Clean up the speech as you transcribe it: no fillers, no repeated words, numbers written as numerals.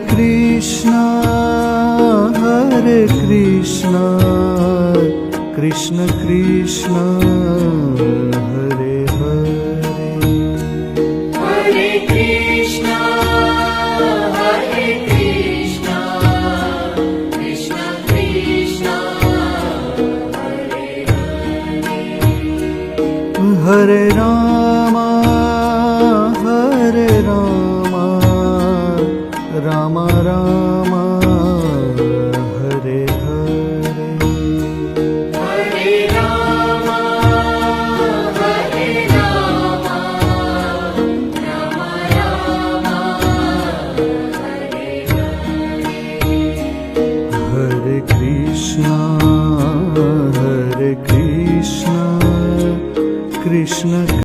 Krishna Krishna Krishna Hare Hare Hare Krishna Krishna Krishna Hare Hare Hare Rama Rama Rama Hare Hare Hare Rama Rama Rama Hare Hare Krishna Krishna